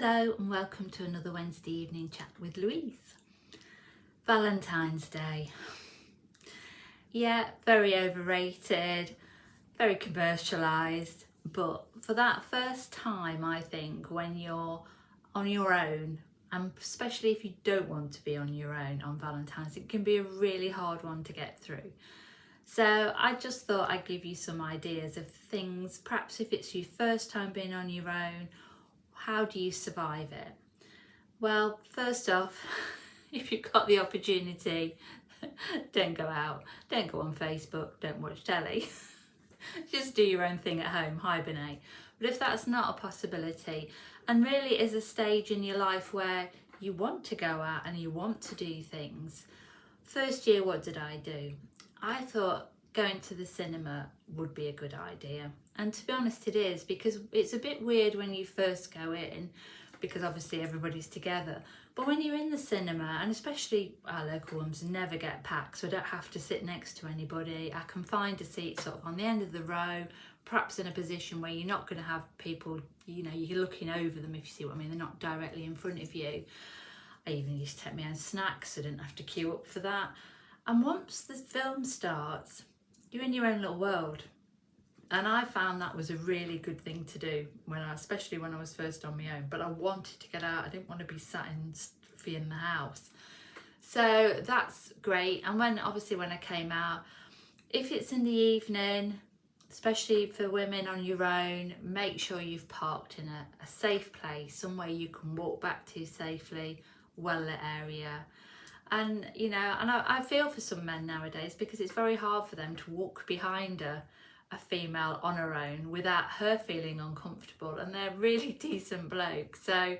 Hello and welcome to another Wednesday evening chat with Louise. Valentine's Day. Yeah, very overrated, very commercialised, but for that first time, I think, when you're on your own, and especially if you don't want to be on your own on Valentine's, it can be a really hard one to get through. So I just thought I'd give you some ideas of things, perhaps if it's your first time being on your own, how do you survive it? Well, first off, if you've got the opportunity, don't go out, don't go on Facebook, don't watch telly. Just do your own thing at home, hibernate. But if that's not a possibility, and really is a stage in your life where you want to go out and you want to do things. First year, what did I do? I thought going to the cinema would be a good idea. And to be honest, it is, because it's a bit weird when you first go in, because obviously everybody's together. But when you're in the cinema, and especially our local ones never get packed, so I don't have to sit next to anybody. I can find a seat sort of on the end of the row, perhaps in a position where you're not going to have people, you're looking over them, if you see what I mean. They're not directly in front of you. I even used to take my own snacks, so I didn't have to queue up for that. And once the film starts, you're in your own little world. And I found that was a really good thing to do, especially when I was first on my own. But I wanted to get out. I didn't want to be sat in the house. So that's great. And when I came out, if it's in the evening, especially for women on your own, make sure you've parked in a safe place, somewhere you can walk back to safely, well-lit area. And, I feel for some men nowadays, because it's very hard for them to walk behind a female on her own without her feeling uncomfortable, and they're really decent blokes. So,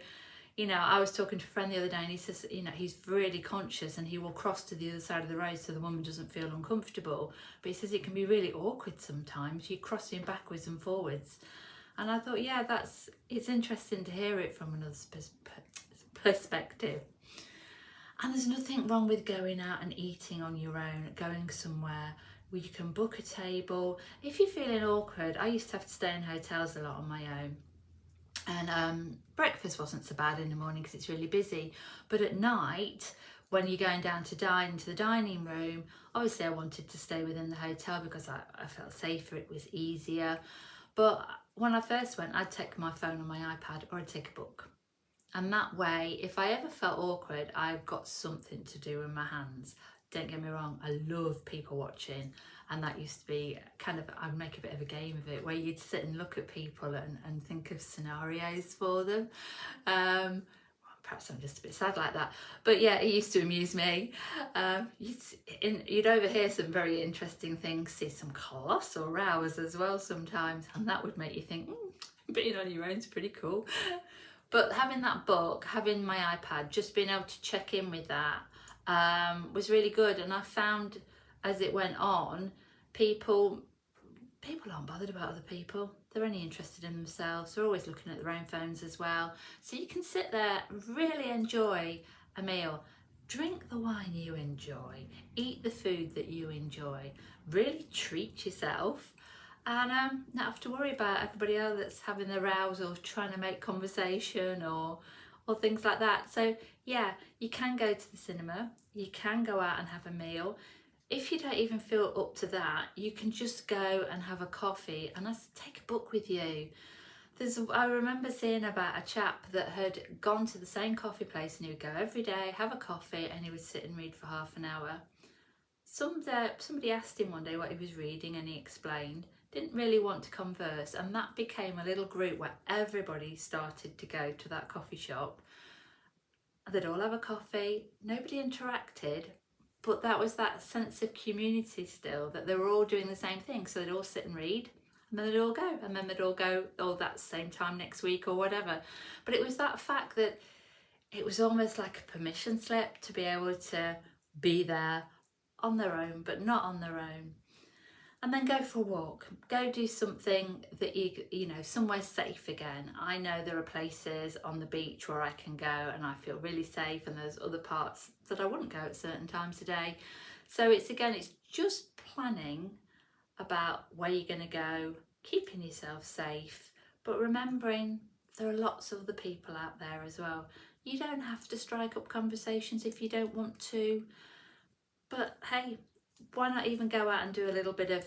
I was talking to a friend the other day, and he says, he's really conscious and he will cross to the other side of the road so the woman doesn't feel uncomfortable. But he says it can be really awkward sometimes. You're crossing backwards and forwards. And I thought, yeah, it's interesting to hear it from another perspective. And there's nothing wrong with going out and eating on your own, going somewhere where you can book a table. If you're feeling awkward, I used to have to stay in hotels a lot on my own. And breakfast wasn't so bad in the morning because it's really busy. But at night, when you're going down to dine to the dining room, obviously I wanted to stay within the hotel because I felt safer, it was easier. But when I first went, I'd take my phone or my iPad, or I'd take a book. And that way, if I ever felt awkward, I've got something to do in my hands. Don't get me wrong, I love people watching, and that used to be I'd make a bit of a game of it, where you'd sit and look at people and think of scenarios for them. Perhaps I'm just a bit sad like that, but yeah, it used to amuse me. You'd overhear some very interesting things, see some colossal rows as well sometimes, and that would make you think, being on your own's pretty cool. But having that book, having my iPad, just being able to check in with that was really good. And I found as it went on, people aren't bothered about other people. They're only interested in themselves. They're always looking at their own phones as well. So you can sit there, really enjoy a meal. Drink the wine you enjoy. Eat the food that you enjoy. Really treat yourself. And not have to worry about everybody else that's having their rows or trying to make conversation or things like that. So yeah, you can go to the cinema, you can go out and have a meal. If you don't even feel up to that, you can just go and have a coffee and take a book with you. I remember seeing about a chap that had gone to the same coffee place, and he would go every day, have a coffee, and he would sit and read for half an hour. Somebody asked him one day what he was reading, and he explained. Didn't really want to converse, and that became a little group where everybody started to go to that coffee shop. They'd all have a coffee, nobody interacted, but that was that sense of community still, that they were all doing the same thing. So they'd all sit and read, and then they'd all go, and then they'd all go, that same time next week or whatever. But it was that fact that it was almost like a permission slip to be able to be there on their own, but not on their own. And then go for a walk, go do something that somewhere safe again. I know there are places on the beach where I can go and I feel really safe, and there's other parts that I wouldn't go at certain times of day. So it's just planning about where you're going to go, keeping yourself safe, but remembering there are lots of other people out there as well. You don't have to strike up conversations if you don't want to, but hey, why not even go out and do a little bit of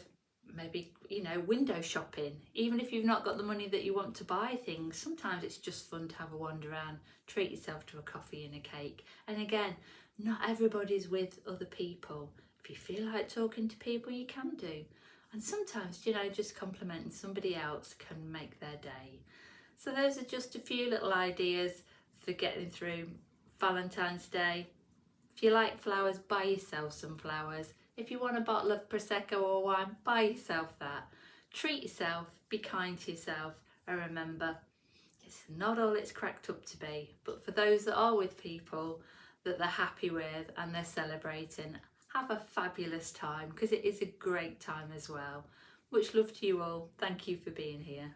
maybe, you know, window shopping? Even if you've not got the money that you want to buy things, sometimes it's just fun to have a wander around, treat yourself to a coffee and a cake. And again, not everybody's with other people. If you feel like talking to people, you can do. And sometimes, you know, just complimenting somebody else can make their day. So those are just a few little ideas for getting through Valentine's Day. If you like flowers, buy yourself some flowers. If you want a bottle of Prosecco or wine, buy yourself that. Treat yourself, be kind to yourself, and remember, it's not all it's cracked up to be. But for those that are with people that they're happy with and they're celebrating, have a fabulous time, because it is a great time as well. Much love to you all. Thank you for being here.